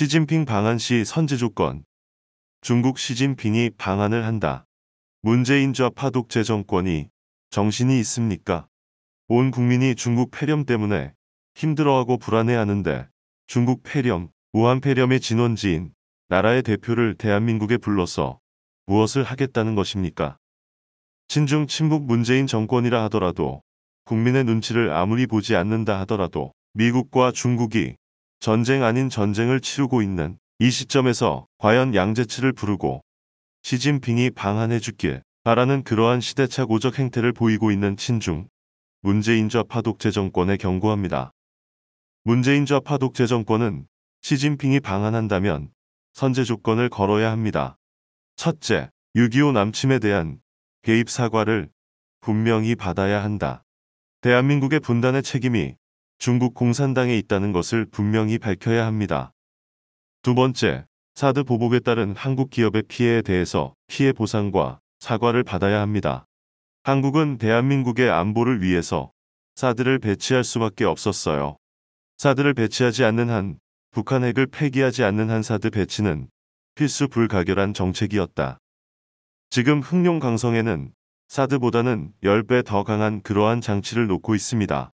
시진핑 방한 시 선제 조건. 중국 시진핑이 방한을 한다. 문재인 좌파 독재 정권이 정신이 있습니까? 온 국민이 중국 폐렴 때문에 힘들어하고 불안해하는데 중국 폐렴, 우한 폐렴의 진원지인 나라의 대표를 대한민국에 불러서 무엇을 하겠다는 것입니까? 친중 친북 문재인 정권이라 하더라도 국민의 눈치를 아무리 보지 않는다 하더라도 미국과 중국이 전쟁 아닌 전쟁을 치르고 있는 이 시점에서 과연 양재치를 부르고 시진핑이 방한해 주길 바라는 그러한 시대착오적 행태를 보이고 있는 친중 문재인 좌파 독재 정권에 경고합니다. 문재인 좌파 독재 정권은 시진핑이 방한한다면 선제 조건을 걸어야 합니다. 첫째, 6.25 남침에 대한 개입 사과를 분명히 받아야 한다. 대한민국의 분단의 책임이 중국 공산당에 있다는 것을 분명히 밝혀야 합니다. 두 번째, 사드 보복에 따른 한국 기업의 피해에 대해서 피해 보상과 사과를 받아야 합니다. 한국은 대한민국의 안보를 위해서 사드를 배치할 수밖에 없었어요. 사드를 배치하지 않는 한, 북한 핵을 폐기하지 않는 한 사드 배치는 필수 불가결한 정책이었다. 지금 흑룡강성에는 사드보다는 10배 더 강한 그러한 장치를 놓고 있습니다.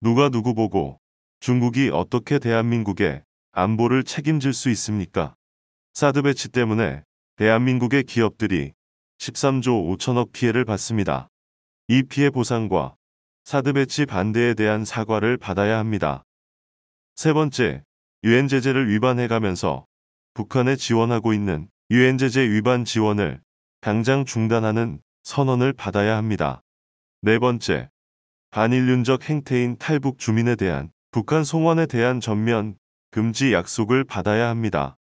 누가 누구 보고 중국이 어떻게 대한민국의 안보를 책임질 수 있습니까? 사드 배치 때문에 대한민국의 기업들이 13조 5천억 피해를 받습니다. 이 피해 보상과 사드 배치 반대에 대한 사과를 받아야 합니다. 세 번째, 유엔 제재를 위반해가면서 북한에 지원하고 있는 유엔 제재 위반 지원을 당장 중단하는 선언을 받아야 합니다. 네 번째, 반인륜적 행태인 탈북 주민에 대한 북한 송환에 대한 전면 금지 약속을 받아야 합니다.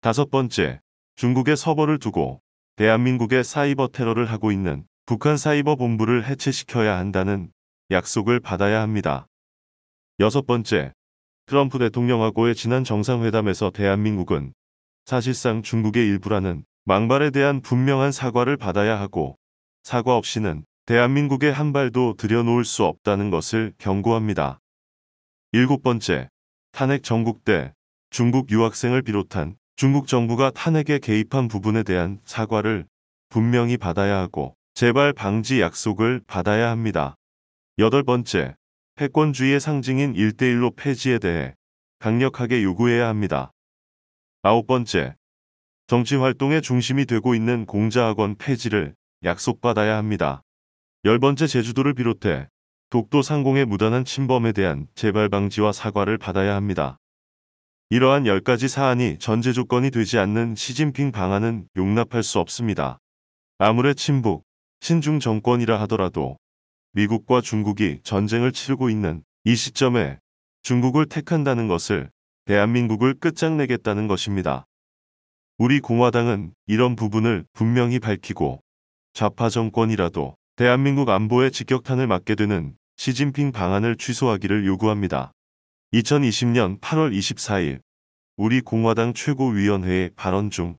다섯 번째, 중국의 서버를 두고 대한민국의 사이버 테러를 하고 있는 북한 사이버 본부를 해체시켜야 한다는 약속을 받아야 합니다. 여섯 번째, 트럼프 대통령하고의 지난 정상회담에서 대한민국은 사실상 중국의 일부라는 망발에 대한 분명한 사과를 받아야 하고 사과 없이는 대한민국의 한 발도 들여놓을 수 없다는 것을 경고합니다. 일곱 번째, 탄핵 정국 때 중국 유학생을 비롯한 중국 정부가 탄핵에 개입한 부분에 대한 사과를 분명히 받아야 하고 재발 방지 약속을 받아야 합니다. 여덟 번째, 패권주의의 상징인 1대1로 폐지에 대해 강력하게 요구해야 합니다. 아홉 번째, 정치활동의 중심이 되고 있는 공자학원 폐지를 약속받아야 합니다. 열 번째, 제주도를 비롯해 독도 상공의 무단한 침범에 대한 재발 방지와 사과를 받아야 합니다. 이러한 10가지 사안이 전제 조건이 되지 않는 시진핑 방안은 용납할 수 없습니다. 아무리 친북, 친중 정권이라 하더라도 미국과 중국이 전쟁을 치르고 있는 이 시점에 중국을 택한다는 것을 대한민국을 끝장내겠다는 것입니다. 우리 공화당은 이런 부분을 분명히 밝히고 좌파 정권이라도 대한민국 안보에 직격탄을 맞게 되는 시진핑 방안을 취소하기를 요구합니다. 2020년 8월 24일 우리 공화당 최고위원회의 발언 중